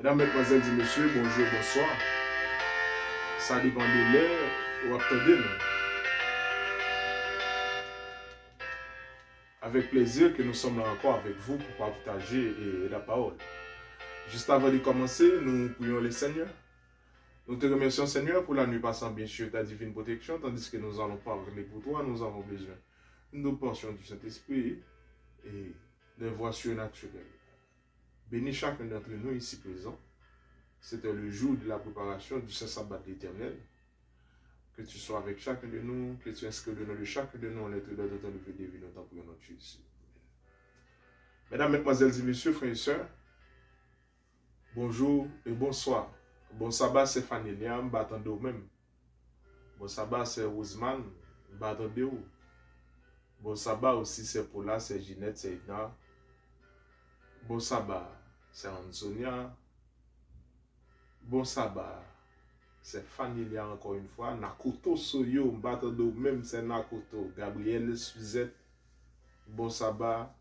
Mesdames, Mesdemoiselles et Messieurs, bonjour, bonsoir. Ça dépend de l'heure ou attendez nous. Avec plaisir que nous sommes là encore avec vous pour partager la parole. Juste avant de commencer, nous prions le Seigneur. Nous te remercions, Seigneur, pour la nuit passant, bien sûr, ta divine protection, tandis que nous allons parler pour toi, nous avons besoin d'une portion du Saint-Esprit et de voix surnaturelles. Bénis chacun d'entre nous ici présents. C'était le jour de la préparation du Saint-Sabbat de l'Éternel. Que tu sois avec chacun de nous, que tu inscris le nom de chacun de nous en lettres de ton lever de vie, nous t'en prions notre Jésus. Mesdames, Mesdemoiselles et Messieurs, frères et sœurs, bonjour et bonsoir. Bon sabbat, c'est Fanélia, m'battendez ou même. Bon sabbat, c'est Ousmane, m'battendez ou. Bon sabbat aussi, c'est Paula, c'est Ginette, c'est Ina. Bon sabbat, c'est Ansonia. Bon sabbat, c'est Fanélia encore une fois. Nakoto Soyo, m'battendez ou même, c'est Nakoto. Gabriel Suzette. Bon sabbat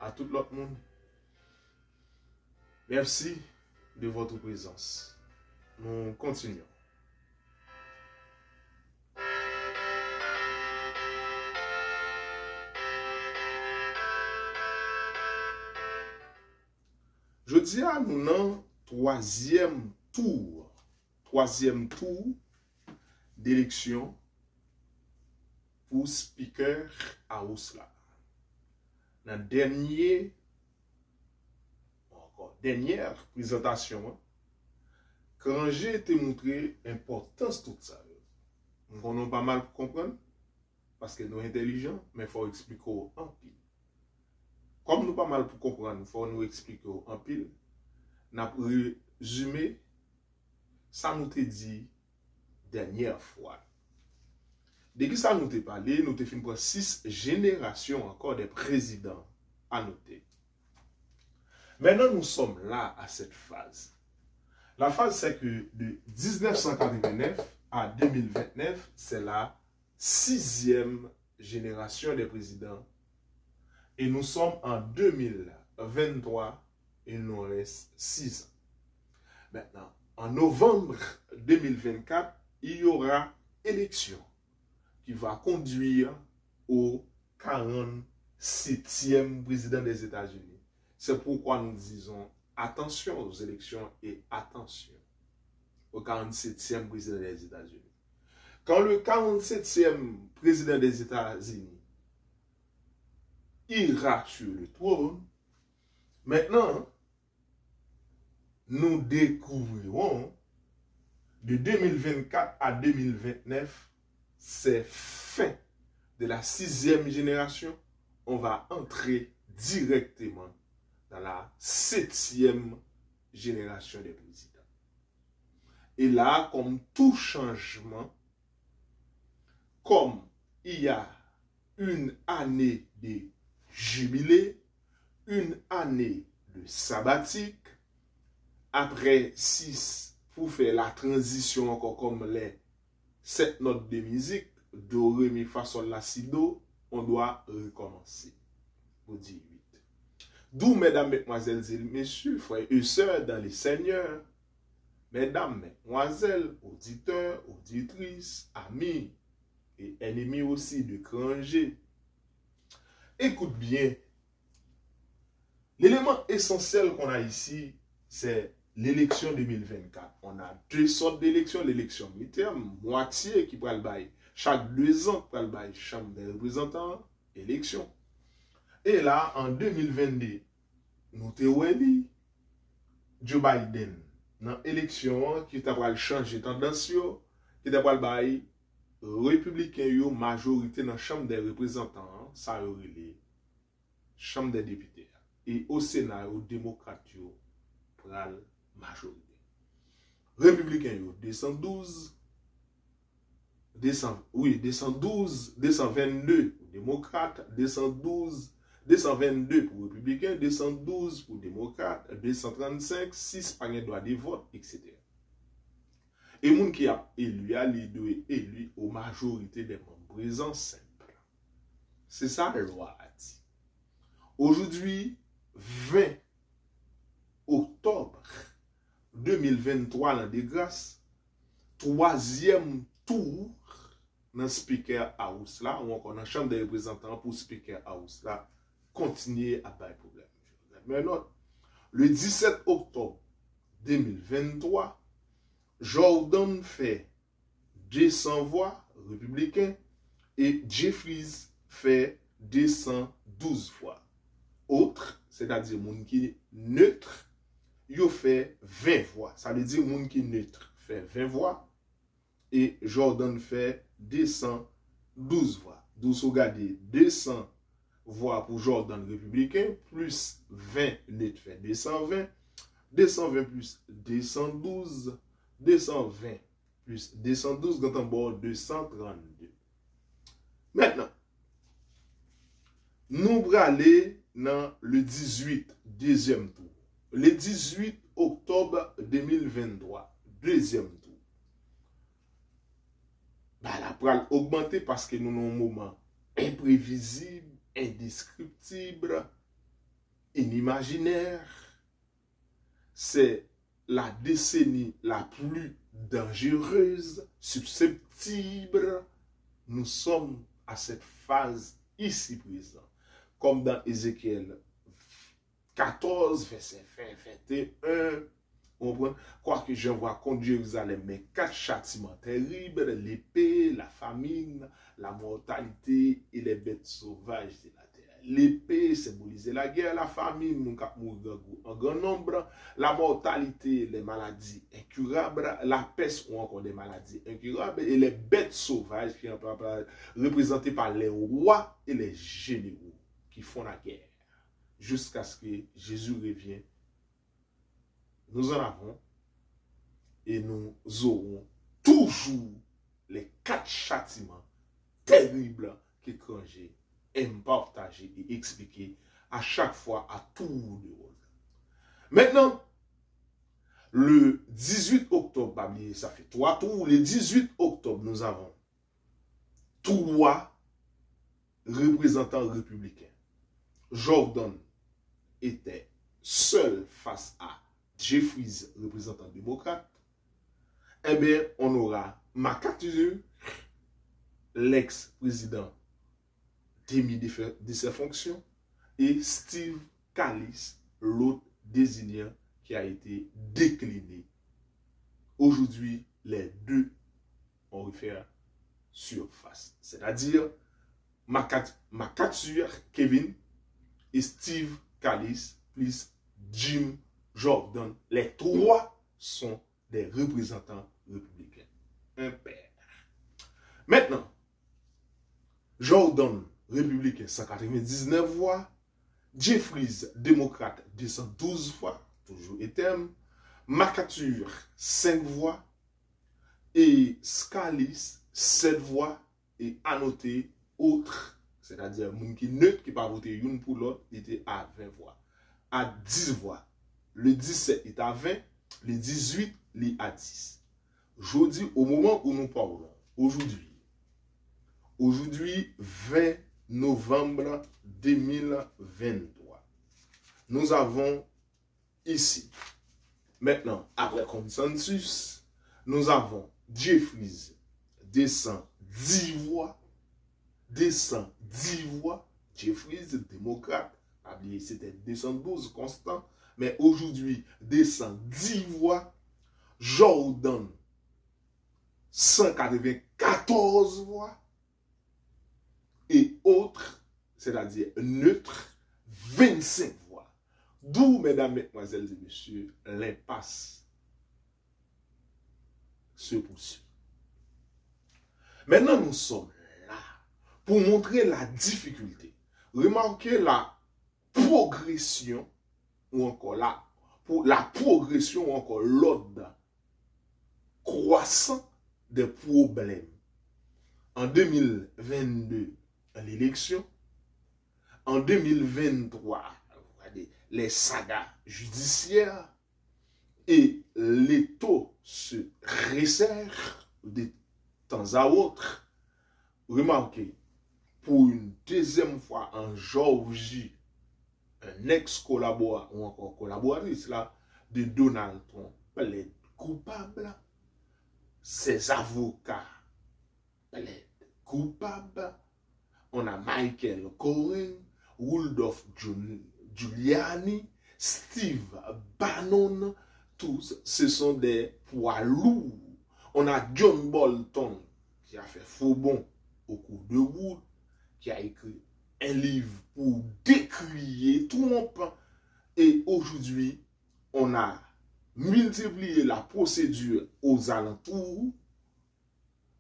à tout l'autre monde. Merci de votre présence. Nous continuons. Je dis à nous dans troisième tour d'élection pour Speaker House là. Dans dernière présentation, quand j'ai été montré l'importance de tout ça, nous avons pas mal pour comprendre, parce que nous sommes intelligents, mais il faut expliquer en pile. Comme nous pas mal pour comprendre, il faut nous expliquer en pile. Nous avons résumé, ça nous a dit dernière fois. Dès que ça nous a parlé, nous avons fait pour 6 générations encore des présidents à noter. Maintenant, nous sommes là à cette phase. La phase, c'est que de 1989 à 2029, c'est la 6e génération des présidents. Et nous sommes en 2023, il nous reste 6 ans. Maintenant, en novembre 2024, il y aura élection qui va conduire au 47e président des États-Unis. C'est pourquoi nous disons attention aux élections et attention au 47e président des États-Unis. Quand le 47e président des États-Unis ira sur le trône, maintenant, nous découvrirons de 2024 à 2029, c'est fin de la 6e génération. On va entrer directement dans la 7e génération des présidents. Et là, comme tout changement, comme il y a une année de jubilé, une année de sabbatique, après 6 pour faire la transition encore comme les 7 notes de musique, do, ré, mi, fa, sol, la, si, do, on doit recommencer. Pour dire 8. D'où, mesdames, mesdemoiselles et messieurs, frères et sœurs dans les seigneurs, mesdames, mesdemoiselles, auditeurs, auditrices, amis et ennemis aussi de Granger, écoute bien. L'élément essentiel qu'on a ici, c'est l'élection 2024. On a 2 sortes d'élections. L'élection mi-terme, moitié qui prend le bail. Chaque 2 ans, prend le bail chambre des représentants, élection. Et là, en 2022, nous avons élu Joe Biden dans l'élection qui a changé tendance, qui a bail républicain majorité dans la Chambre des représentants, ça a eu Chambre des députés. Et au Sénat, aux démocrates, pour la majorité. Républicain, 212, 222 pour démocrates, 222 pour républicains, 212 pour démocrates, 235, 6 paniers droit de vote, etc. Et les gens qui a élu, il doit élu aux majorités des membres présents simples. C'est ça la loi a dit. Aujourd'hui, 20 octobre 2023 dans des grâces, troisième tour dans Speaker House là, ou encore dans la Chambre des représentants pour Speaker House là, continuer à pas de problème. Maintenant, le 17 octobre 2023, Jordan fait 200 voix républicains et Jeffries fait 212 voix. Autre, c'est-à-dire moun qui neutre, yo fait 20 voix. Ça veut dire moun qui neutre fait 20 voix et Jordan fait 212 voix. Donc, vous regardez 200 voix pour Jordan républicain plus 20 neutre fait 220. 220 plus 212, 220 plus 212, quand on bord 232. Maintenant, nous allons aller dans le 18, deuxième tour. Le 18 octobre 2023, deuxième tour. La pral augmenter parce que nous avons un moment imprévisible, indescriptible, inimaginaire. C'est la décennie la plus dangereuse, susceptible. Nous sommes à cette phase ici présent. Comme dans Ézéchiel 14, verset 21. Quoique je vois contre Jérusalem, mais 4 châtiments terribles, l'épée, la famine, la mortalité et les bêtes sauvages de la terre. L'épée symbolisait la guerre, la famine, nous mourons en grand nombre, la mortalité, les maladies incurables, la peste ou encore des maladies incurables, et les bêtes sauvages qui sont représentées par les rois et les généraux qui font la guerre, jusqu'à ce que Jésus revienne. Nous en avons et nous aurons toujours les 4 châtiments terribles qu'étranger aime partager et expliquer à chaque fois à tour de rôle. Maintenant, le 18 octobre, ça fait 3 tours. Le 18 octobre, nous avons 3 représentants républicains. Jordan était seul face à Jeffries, représentant démocrate. Eh bien, on aura McCarthy, l'ex-président démis de ses fonctions, et Steve Scalise, l'autre désigné qui a été décliné. Aujourd'hui, les deux ont refait surface. C'est-à-dire McCarthy, Kevin, et Steve Scalise, plus Jim Jordan. Les 3 sont des représentants républicains. Un père. Maintenant, Jordan, républicain, 199 voix. Jeffries, démocrate, 212 voix. Toujours éternel. McCarthy, 5 voix. Et Scalise, 7 voix. Et à noter, autre, c'est-à-dire, moun qui neutre, qui pas voté une pour l'autre, était à 20 voix. À 10 voix. Le 17 est à 20. Le 18 est à 10. Je dis, au moment où nous parlons, aujourd'hui, 20 novembre 2023, nous avons ici, maintenant, après consensus, nous avons Jeffries, 210 voix, Jeffries, démocrate, c'était 212 constant, mais aujourd'hui, 210 voix, Jordan, 194 voix, et autres, c'est-à-dire neutre, 25 voix. D'où, mesdames, mesdemoiselles et messieurs, l'impasse se poursuit. Maintenant, nous sommes là pour montrer la difficulté. Remarquez la progression, ou encore la progression, ou encore l'ordre croissant des problèmes. En 2022, l'élection. En 2023, les sagas judiciaires. Et les taux se resserrent de temps à autre. Remarquez, pour une deuxième fois en Géorgie, un ex-collaborateur ou encore collaboratrice là, de Donald Trump plaide coupable. Ses avocats plaident coupables. On a Michael Cohen, Rudolph Giuliani, Steve Bannon. Tous, ce sont des poids lourds. On a John Bolton qui a fait faux bon au cours de route, qui a écrit un livre pour décrier Trump. Et aujourd'hui, on a multiplié la procédure aux alentours,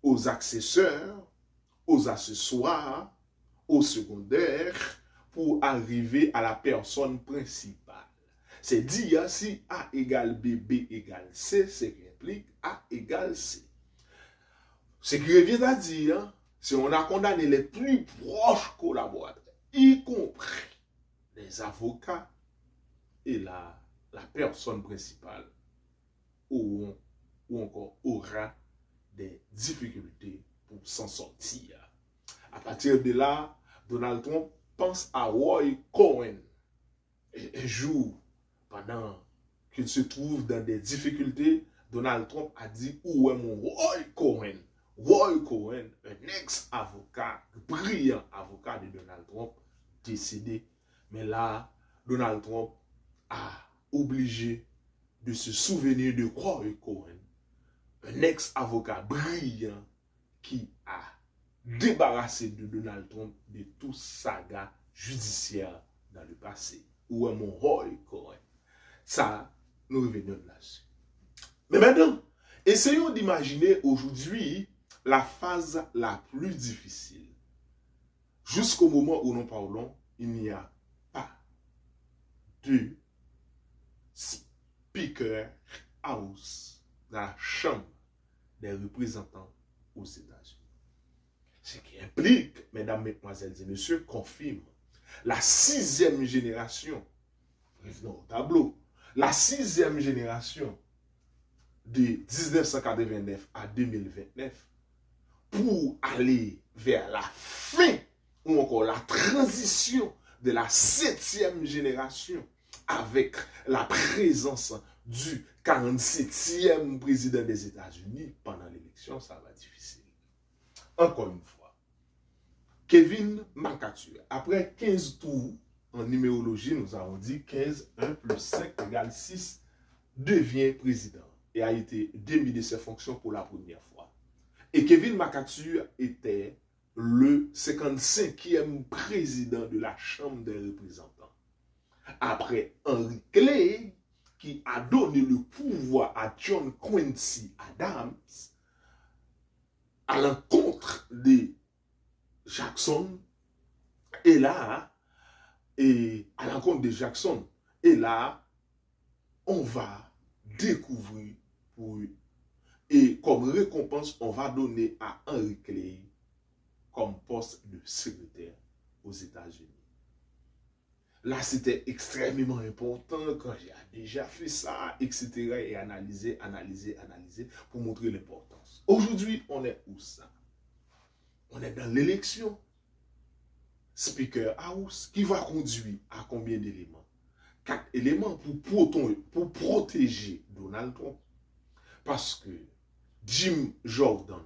aux accessoires, aux accessoires, aux secondaires, pour arriver à la personne principale. C'est dire si A égale B, B égale C, c'est qui implique A égale C. Ce qui revient à dire, si on a condamné les plus proches collaborateurs, y compris les avocats et la personne principale, ou encore aura des difficultés pour s'en sortir. À partir de là, Donald Trump pense à Roy Cohen. Et un jour, pendant qu'il se trouve dans des difficultés, Donald Trump a dit « Où est mon Roy Cohen ?» Roy Cohen, un ex-avocat, brillant avocat de Donald Trump, décédé. Mais là, Donald Trump a obligé de se souvenir de Roy Cohen, un ex-avocat brillant qui a débarrassé de Donald Trump de toute saga judiciaire dans le passé. Où est mon Roy Cohen? Ça, nous revenons là-dessus. Mais maintenant, essayons d'imaginer aujourd'hui la phase la plus difficile. Jusqu'au moment où nous parlons, il n'y a pas de Speaker House dans la Chambre des représentants aux États-Unis. Ce qui implique, mesdames, mesdemoiselles et messieurs, confirme la 6e génération, revenons au tableau, la 6e génération de 1989 à 2029 pour aller vers la fin ou encore la transition de la 7e génération avec la présence du 47e président des États-Unis pendant l'élection, ça va être difficile. Encore une fois, Kevin McCarthy, après 15 tours en numérologie, nous avons dit 15, 1 plus 5 égale 6, devient président et a été démis de ses fonctions pour la première fois. Et Kevin McCarthy était le 55e président de la Chambre des représentants. Après Henry Clay, qui a donné le pouvoir à John Quincy Adams, à l'encontre de Jackson, et là, à l'encontre de Jackson, et là, on va découvrir pour eux. Et comme récompense, on va donner à Henry Clay comme poste de secrétaire aux États-Unis. Là, c'était extrêmement important quand j'ai déjà fait ça, etc. Et analysé pour montrer l'importance. Aujourd'hui, on est où ça? On est dans l'élection. Speaker House qui va conduire à combien d'éléments? 4 éléments pour protéger Donald Trump. Parce que Jim Jordan,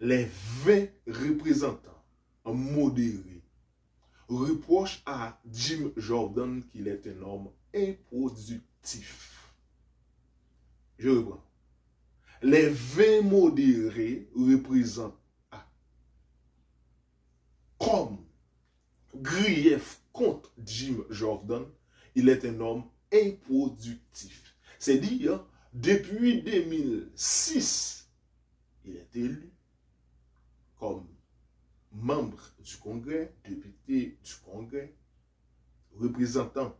les 20 représentants modérés, reprochent à Jim Jordan qu'il est un homme improductif. Je reprends. Les 20 modérés représentent comme grief contre Jim Jordan, il est un homme improductif. C'est-à-dire, depuis 2006, il est élu comme membre du Congrès, député du Congrès, représentant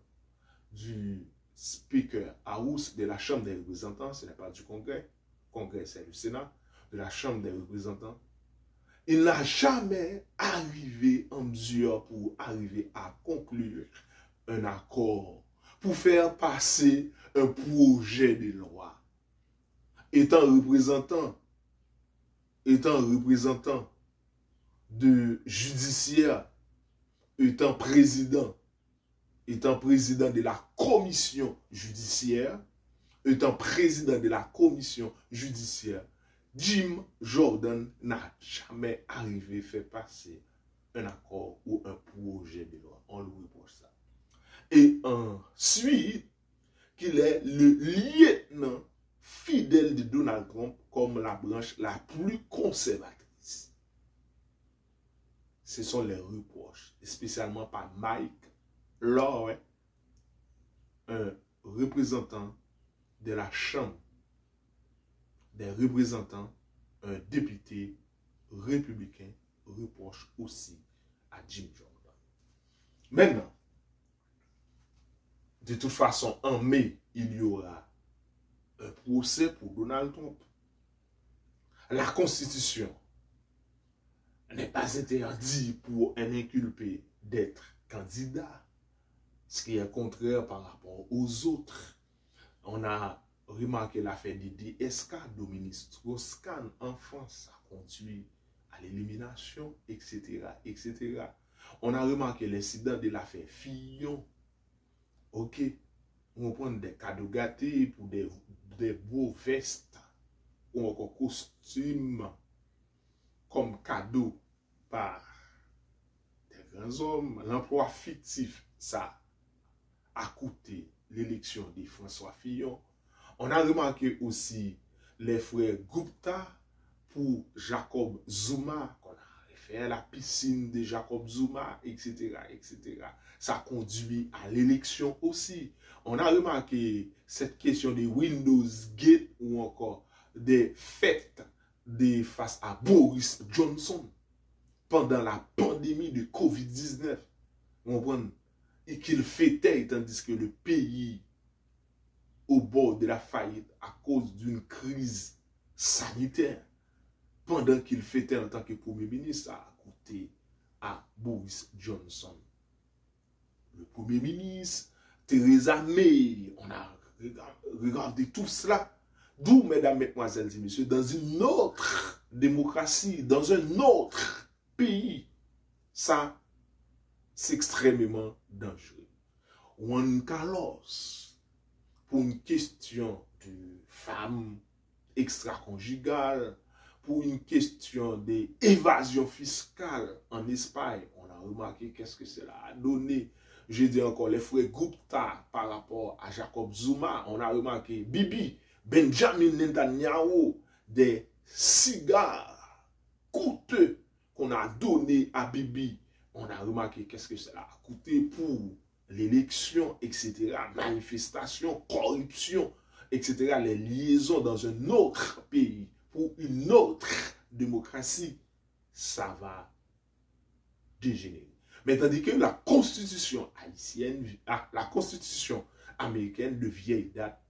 du Speaker House de la Chambre des représentants, ce n'est pas du Congrès, Congrès c'est le Sénat, de la Chambre des représentants. Il n'a jamais arrivé en mesure pour arriver à conclure un accord, pour faire passer un projet de loi. Étant représentant de judiciaire, étant président étant président de la commission judiciaire, Jim Jordan n'a jamais arrivé à faire passer un accord ou un projet de loi. On lui reproche ça. Et ensuite, qu'il est le lieutenant fidèle de Donald Trump comme la branche la plus conservatrice. Ce sont les reproches, spécialement par Mike Lowe, un représentant de la Chambre des représentants, un député républicain, reproche aussi à Jim Jordan. Maintenant, de toute façon, en mai, il y aura un procès pour Donald Trump. La Constitution n'est pas interdit pour un inculpé d'être candidat, ce qui est contraire par rapport aux autres. On a remarqué l'affaire de DSK, Dominique Strauss-Kahn en France, ça conduit à l'élimination, etc., etc. On a remarqué l'incident de l'affaire Fillon. Ok, on prend des cadeaux gâtés pour des beaux vestes ou encore costumes comme cadeau par des grands hommes. L'emploi fictif, ça a coûté l'élection de François Fillon. On a remarqué aussi les frères Gupta pour Jacob Zuma, qu'on a fait à la piscine de Jacob Zuma, etc., etc. Ça conduit à l'élection aussi. On a remarqué cette question de Windows Gate ou encore des fêtes face à Boris Johnson pendant la pandémie de COVID-19. On voit et qu'il fêtait tandis que le pays au bord de la faillite à cause d'une crise sanitaire. Pendant qu'il fêtait en tant que Premier ministre, ça a coûté à Boris Johnson. Le Premier ministre, Theresa May, on a regardé tout cela. D'où, mesdames, mesdemoiselles et messieurs, dans une autre démocratie, dans un autre pays, ça, c'est extrêmement dangereux. Juan Carlos, pour une question de femme extra-conjugale, pour une question d'évasion fiscale en Espagne, on a remarqué qu'est-ce que cela a donné. Je dis encore les frères Gupta par rapport à Jacob Zuma, on a remarqué Bibi, Benjamin Netanyahu, des cigares coûteux qu'on a donné à Bibi. On a remarqué qu'est-ce que cela a coûté pour l'élection, etc., manifestation, corruption, etc., les liaisons dans un autre pays, pour une autre démocratie, ça va dégénérer. Mais tandis que la constitution haïtienne, la constitution américaine de vieille date,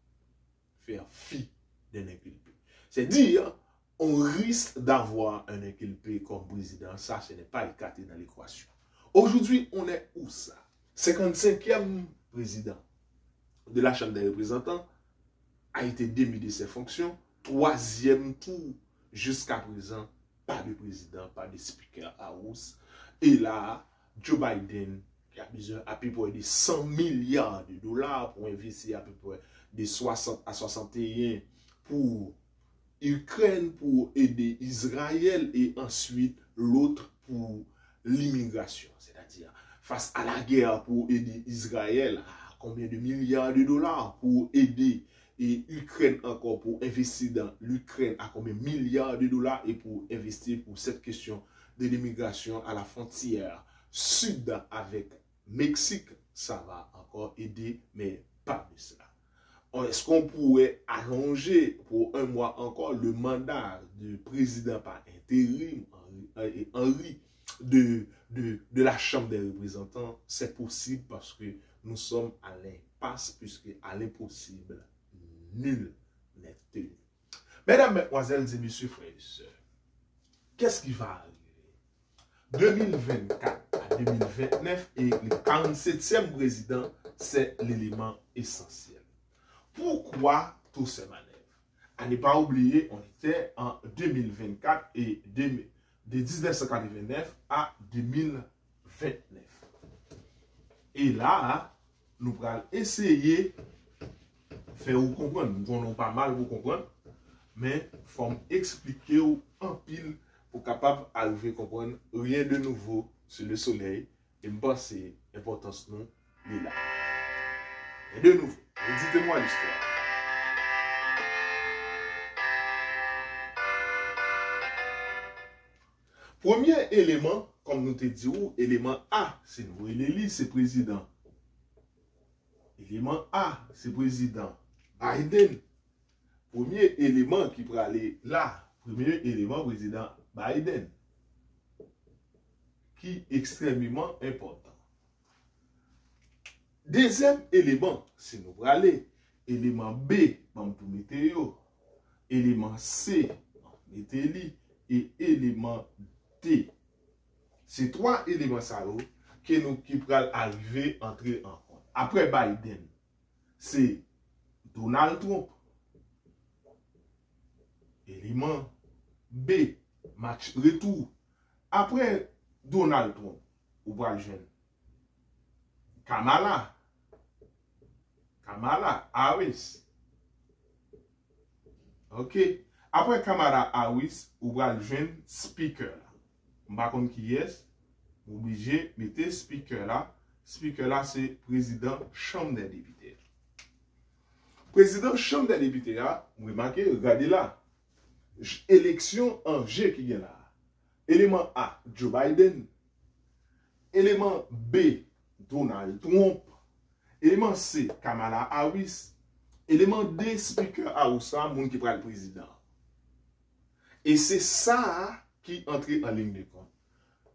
faire fi d'un inculpé. C'est dire, on risque d'avoir un inculpé comme président, ça, ce n'est pas écarté dans l'équation. Aujourd'hui, on est où ça? 55e président de la Chambre des représentants a été démis de ses fonctions. 3e tour jusqu'à présent, pas de président, pas de speaker house. Et là, Joe Biden, qui a besoin à peu près de 100 milliards de dollars pour investir à peu près de 60 à 61 pour Ukraine, pour aider Israël et ensuite l'autre pour l'immigration. C'est-à-dire face à la guerre pour aider Israël, à combien de milliards de dollars pour aider et Ukraine encore pour investir dans l'Ukraine à combien de milliards de dollars et pour investir pour cette question de l'immigration à la frontière sud avec Mexique, ça va encore aider, mais pas de cela. Est-ce qu'on pourrait allonger pour un mois encore le mandat du président par intérim, Henry, de la Chambre des représentants? C'est possible parce que nous sommes à l'impasse, puisque à l'impossible, nul n'est tenu. Mesdames, mesdemoiselles et messieurs, frères et sœurs, qu'est-ce qui va arriver 2024 à 2029 et le 47e président, c'est l'élément essentiel. Pourquoi tous ces manœuvres? À ne pas oublier, on était en 2024 et de 1989 à 2029. Et là, nous allons essayer de faire vous comprendre. Nous allons pas mal vous comprendre, mais il faut expliquer en pile pour capable arriver à comprendre rien de nouveau sur le soleil et me penser l'importance nous est là. Et de nouveau, dites-moi l'histoire. Premier élément, comme nous te disons, élément A, c'est nous, l'élite, c'est président. Élément A, c'est président Biden. Premier élément qui peut aller là, premier élément, président Biden, qui est extrêmement important. Deuxième élément, c'est nous aller, élément B, pour météo, élément C, météo, et élément D. C'est trois éléments ça qui peuvent arriver entrer en compte. Après Biden, c'est Donald Trump. Élément B, match retour. Après Donald Trump, ou pas jeune. Kamala Harris. Ok. Après Kamala Harris, ou pas jeune speaker. Par contre, qui est obligé de mettre speaker là. Speaker là, c'est président Chambre des députés. Président Chambre des députés là, vous remarquez, regardez là. Élection en G qui est là. Élément A, Joe Biden. Élément B, Donald Trump. Élément C, Kamala Harris. Élément D, Speaker House, moun qui prend le président. Et c'est ça qui entre en ligne de compte.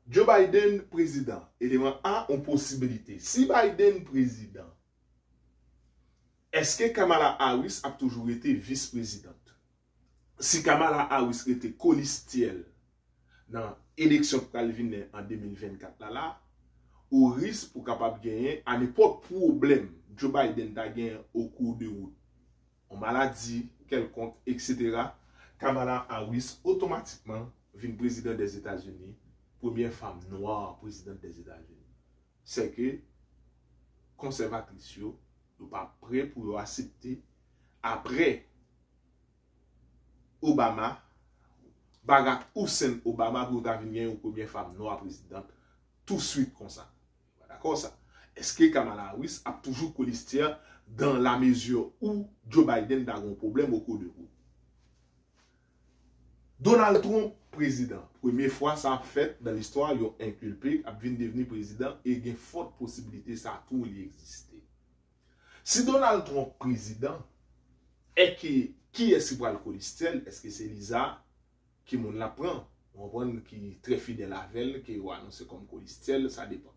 Joe Biden président. Élément A, on possibilité. Si Biden président, est-ce que Kamala Harris a toujours été vice-présidente? Si Kamala Harris était colistielle dans l'élection Calvin en 2024 là, au risque pour capable gagner à n'importe problème Joe Biden a gagné au cours de route, en maladie quelconque, etc. Kamala Harris automatiquement devient président des États-Unis, première femme noire présidente des États-Unis. C'est que conservatrices ne sont pas prêts pour accepter après Obama, Barack Hussein Obama pour devenir une première femme noire présidente, tout de suite comme ça. D'accord ça? Est-ce que Kamala Harris a toujours colistière dans la mesure où Joe Biden a un problème au cours de route? Donald Trump, président, première fois ça a fait dans l'histoire, il a inculpé, a devenu président et il y a une forte possibilité ça a tout existé. Si Donald Trump président, est qui est-ce qui va le colistiel? Est-ce que c'est Lisa qui m'en l'apprend? On voit qui est très fidèle à elle, qui est annoncé comme colistiel, ça dépend.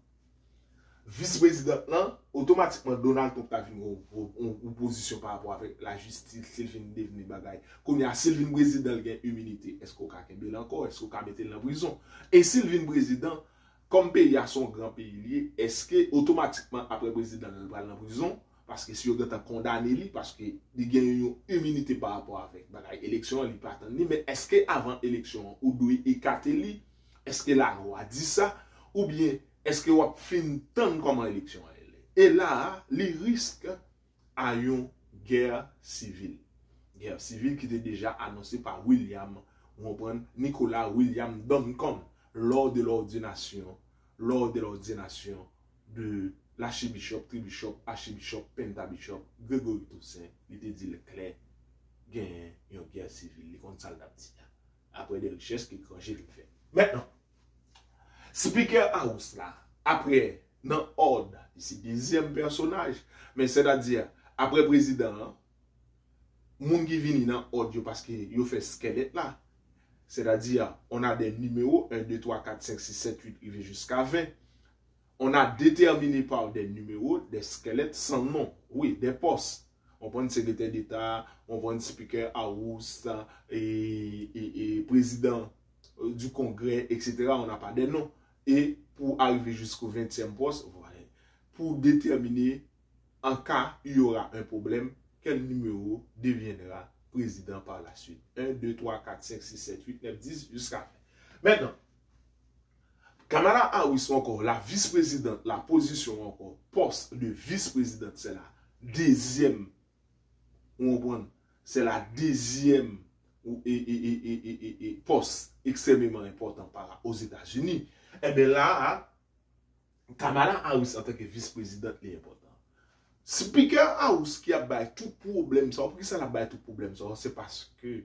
Vice-président, là, automatiquement, Donald Trump a une position par rapport avec la justice, Sylvain devenir bagaille. Comme il y a Sylvain président qui a une immunité, est-ce qu'on a un encore? Est-ce qu'on a mettre en prison? Et Sylvain président, comme pays a son grand pays lié, est-ce que automatiquement, après président, il va en prison? Parce que si vous êtes condamné, parce qu'il y a une immunité par rapport avec l'élection, il n'est pas attendu. Mais est-ce qu'avant l'élection, vous devez écarter? Est-ce que la loi dit ça? Ou bien, est-ce que vous avez fini tant comment l'élection est? Et là, les risques à une guerre civile. Guerre civile qui était déjà annoncée par Nicolas William Duncan lors de l'ordination de l'archibishop, tribishop, archibishop, pentabishop, Grégory Toussaint, il était dit le clair, il y a une guerre civile, il compte ça après des richesses qui crangent le fait. Maintenant, Speaker House là, après, dans l'ordre, ici, deuxième personnage, mais c'est-à-dire, après président, moun qui vient dans l'ordre parce qu'il fait squelette là, c'est-à-dire, on a des numéros 1, 2, 3, 4, 5, 6, 7, 8, il va jusqu'à 20. On a déterminé par des numéros, des squelettes sans nom. Oui, des postes. On prend un secrétaire d'État, on prend un speaker house et président du Congrès, etc. On n'a pas de nom. Et pour arriver jusqu'au 20e poste, voilà, pour déterminer en cas il y aura un problème, quel numéro deviendra président par la suite. 1, 2, 3, 4, 5, 6, 7, 8, 9, 10 jusqu'à 20. Maintenant, Kamala Harris encore, la vice-présidente, la position encore, poste de vice-présidente, c'est la deuxième, c'est la deuxième poste extrêmement important aux États-Unis. Et bien là, Kamala Harris en tant que vice-présidente est important. Speaker House qui a battu tout problème, ça, pourquoi ça a battu tout problème, ça, c'est parce que,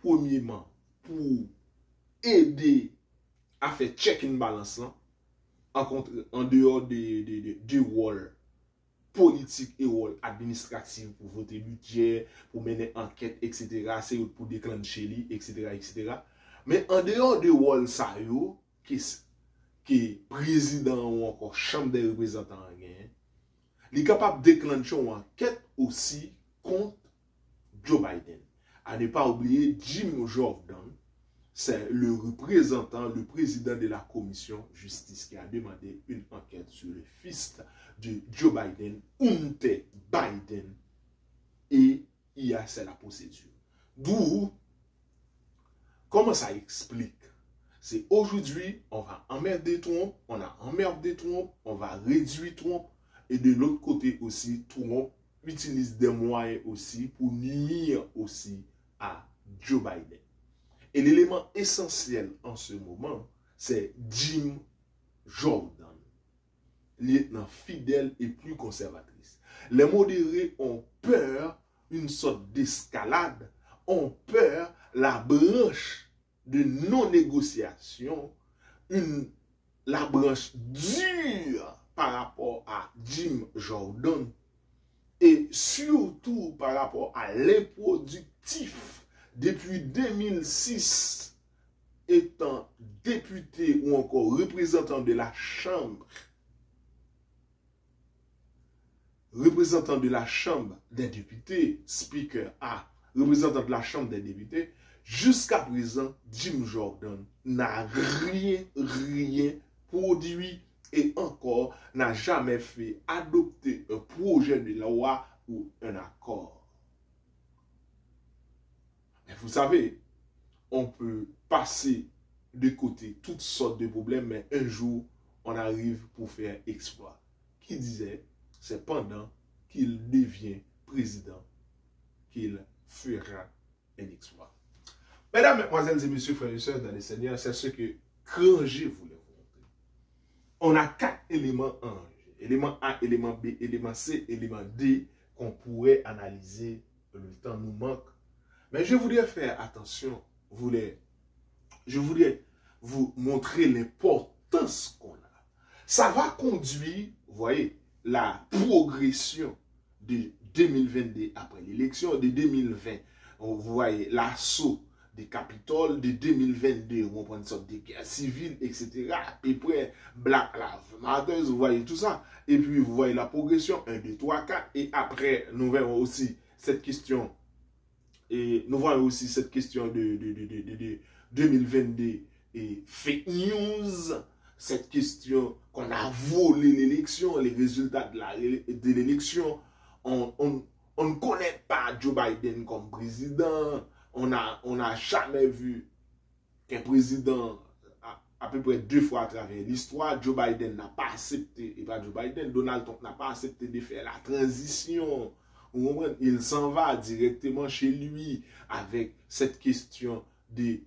premièrement, pour aider à faire check and balance là, en dehors des rôles politiques et rôles administratifs pour voter budget, pour mener enquête, etc., c'est pour déclencher lui, etc., etc. Mais en dehors des rôles ça yo, qui président ou encore chambre des représentants il est capable de déclencher une enquête aussi contre Joe Biden. À ne pas oublier, Jim Jordan, c'est le représentant, le président de la commission justice qui a demandé une enquête sur le fils de Joe Biden, Hunter Biden, et c'est la procédure. D'où, comment ça explique? C'est aujourd'hui, on va emmerder Trump, on a emmerdé Trump, on va réduire Trump, et de l'autre côté aussi, Trump utilise des moyens aussi pour nuire aussi à Joe Biden. Et l'élément essentiel en ce moment, c'est Jim Jordan, lieutenant fidèle et plus conservatrice. Les modérés ont peur, une sorte d'escalade, ont peur, la branche de non-négociation, la branche dure par rapport à Jim Jordan et surtout par rapport à l'improductif depuis 2006 étant député ou encore représentant de la Chambre des députés, speaker A, représentant de la Chambre des députés, jusqu'à présent, Jim Jordan n'a rien produit et encore n'a jamais fait adopter un projet de loi ou un accord. Mais vous savez, on peut passer de côté toutes sortes de problèmes, mais un jour, on arrive pour faire exploit. Qui disait, c'est pendant qu'il devient président qu'il fera un exploit. Mesdames, mesdemoiselles et messieurs, frères et sœurs dans les Seigneurs, c'est ce que Granger voulait vous montrer. On a 4 éléments en jeu. Élément A, élément B, élément C, élément D qu'on pourrait analyser. Le temps nous manque. Mais je voudrais faire attention. Je voudrais vous montrer l'importance qu'on a. Ça va conduire, vous voyez, la progression de 2022 après l'élection de 2020. Vous voyez l'assaut des Capitole de 2022, on prend une sorte de guerre civile, etc. Et puis, Black Lives Matter, vous voyez tout ça. Et puis, vous voyez la progression, 1, 2, 3, 4. Et après, nous verrons aussi cette question. Et nous voyons aussi cette question de 2022 et fake news. Cette question qu'on a volé l'élection, les résultats de l'élection. On ne connaît pas Joe Biden comme président. On n'a jamais vu qu'un président, à peu près 2 fois à travers l'histoire, Joe Biden n'a pas accepté, et pas Joe Biden, Donald Trump n'a pas accepté de faire la transition. Il s'en va directement chez lui avec cette question des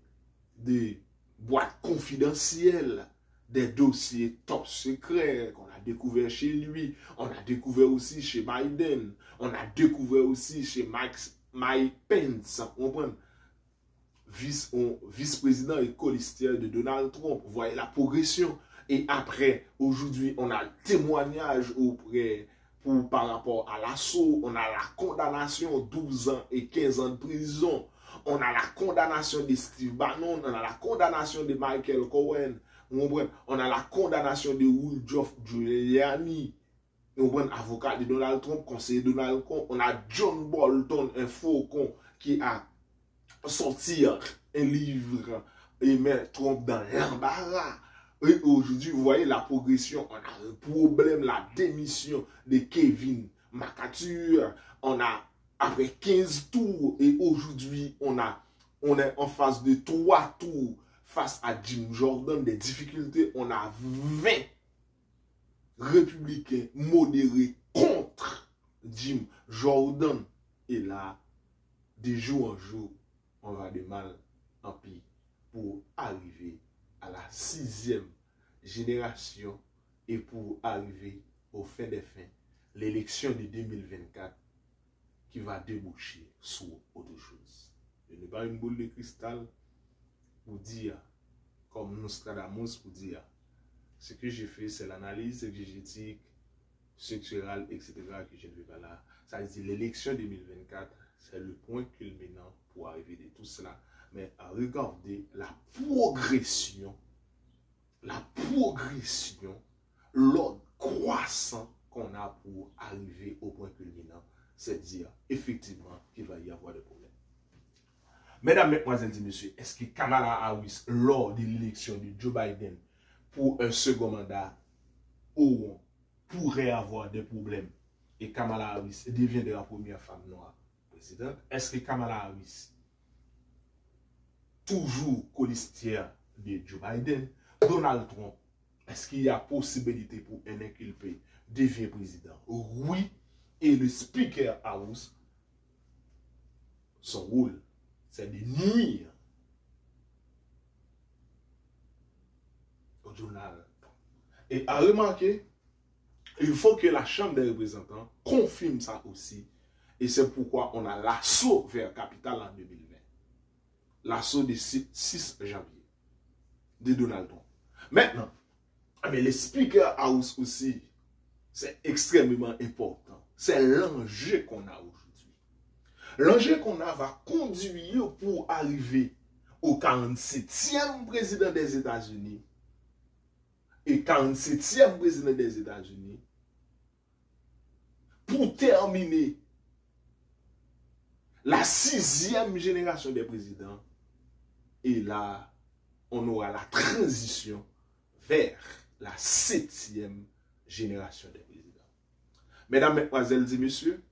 boîtes confidentielles, des dossiers top secrets qu'on a découvert chez lui. On a découvert aussi chez Biden. On a découvert aussi chez Mike Pence, vice-président et colistière de Donald Trump. Vous voyez la progression. Et après, aujourd'hui, on a le témoignage par rapport à l'assaut. On a la condamnation 12 ans et 15 ans de prison. On a la condamnation de Steve Bannon. On a la condamnation de Michael Cohen. On a la condamnation de Rudy Giuliani. Avocat de Donald Trump, conseiller de Donald Trump. On a John Bolton, un faucon, qui a sorti un livre et met Trump dans l'embarras. Et aujourd'hui, vous voyez la progression. On a un problème, la démission de Kevin McCarthy. On a après 15 tours et aujourd'hui, on est en phase de 3 tours. face à Jim Jordan, des difficultés, on a 20 républicains modérés contre Jim Jordan. Et là, de jour en jour, on va de mal en pire pour arriver à la 6e génération et pour arriver au fin des fins, l'élection de 2024 qui va déboucher sur autre chose. Je n'ai pas une boule de cristal pour dire, comme Nostradamus pour dire, ce que j'ai fait, c'est l'analyse exégétique, structurelle, etc. que je ne vais pas là. Ça veut dire l'élection 2024, c'est le point culminant pour arriver de tout cela. Mais à regarder la progression, l'ordre croissant qu'on a pour arriver au point culminant, c'est dire effectivement qu'il va y avoir des problèmes. Mesdames, mesdemoiselles et messieurs, est-ce que Kamala Harris, lors de l'élection de Joe Biden pour un second mandat, pourrait avoir des problèmes et Kamala Harris deviendra la première femme noire présidente? Est-ce que Kamala Harris, toujours colistière de Joe Biden, Donald Trump, est-ce qu'il y a possibilité pour un inculpé devenir président? Oui, et le Speaker House, son rôle, c'est de nuire au Donald Trump. Et à remarquer, il faut que la Chambre des représentants confirme ça aussi. Et c'est pourquoi on a l'assaut vers Capitale en 2020. L'assaut du 6 janvier de Donald Trump. Maintenant, mais le Speaker House aussi, c'est extrêmement important. C'est l'enjeu qu'on a aujourd'hui. L'enjeu qu'on a va conduire pour arriver au 47e président des États-Unis. Et 47e président des États-Unis, pour terminer la 6e génération des présidents. Et là, on aura la transition vers la 7e génération des présidents. Mesdames, mesdemoiselles et messieurs,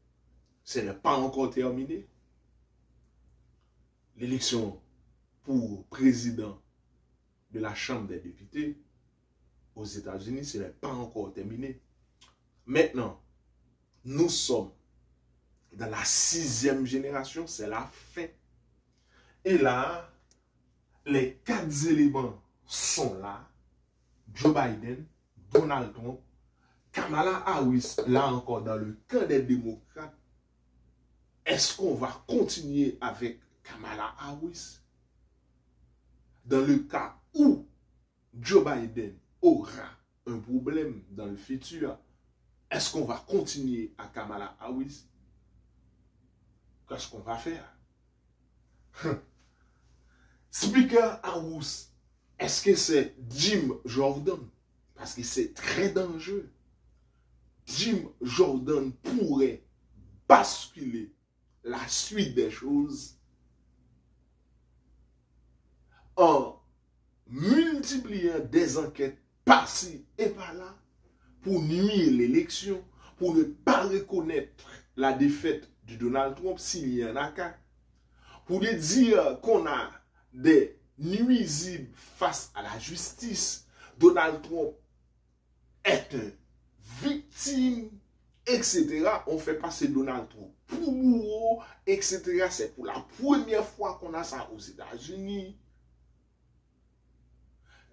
ce n'est pas encore terminé. L'élection pour président de la Chambre des députés aux États-Unis, ce n'est pas encore terminé. Maintenant, nous sommes dans la 6e génération, c'est la fin. Et là, les 4 éléments sont là. Joe Biden, Donald Trump, Kamala Harris, là encore dans le camp des démocrates. Est-ce qu'on va continuer avec Kamala Harris? Dans le cas où Joe Biden aura un problème dans le futur, est-ce qu'on va continuer à Kamala Harris? Qu'est-ce qu'on va faire? Speaker House, est-ce que c'est Jim Jordan? Parce que c'est très dangereux. Jim Jordan pourrait basculer la suite des choses en multipliant des enquêtes par-ci et par-là pour nuire l'élection, pour ne pas reconnaître la défaite de Donald Trump s'il y en a qu'un, pour dire qu'on a des nuisibles face à la justice. Donald Trump est une victime, etc. On fait passer Donald Trump pour bourreau, etc. C'est pour la première fois qu'on a ça aux États-Unis.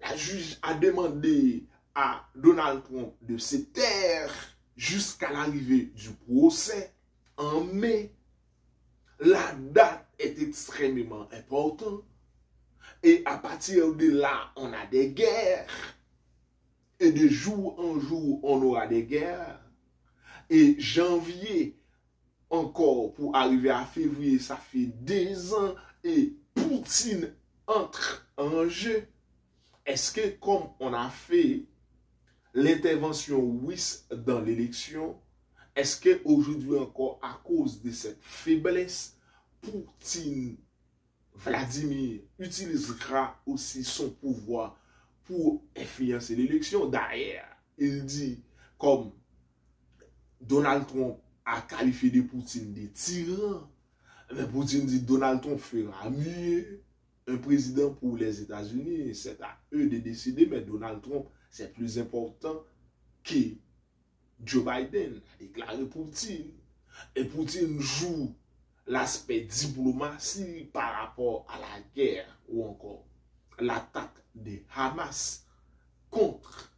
La juge a demandé à Donald Trump de se taire jusqu'à l'arrivée du procès en mai. La date est extrêmement importante. Et à partir de là, on a des guerres. Et de jour en jour, on aura des guerres. Et janvier, encore pour arriver à février, ça fait 2 ans. Et Poutine entre en jeu. Est-ce que comme on a fait l'intervention russe dans l'élection, est-ce qu'aujourd'hui encore, à cause de cette faiblesse, Poutine, Vladimir, utilisera aussi son pouvoir pour influencer l'élection? D'ailleurs, il dit, comme Donald Trump a qualifié de Poutine de tyran, mais Poutine dit Donald Trump fera mieux. un président pour les États-Unis, c'est à eux de décider, mais Donald Trump, c'est plus important que Joe Biden a déclaré Poutine. Et Poutine joue l'aspect diplomatie par rapport à la guerre ou encore l'attaque de Hamas contre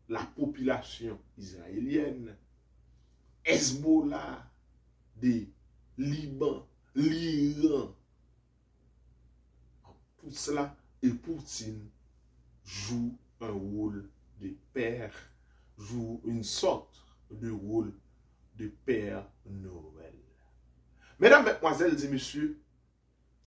la population israélienne, Hezbollah, de Liban, l'Iran. Tout cela, et Poutine joue un rôle de père, joue une sorte de rôle de Père Noël. Mesdames, Mesdemoiselles et Messieurs,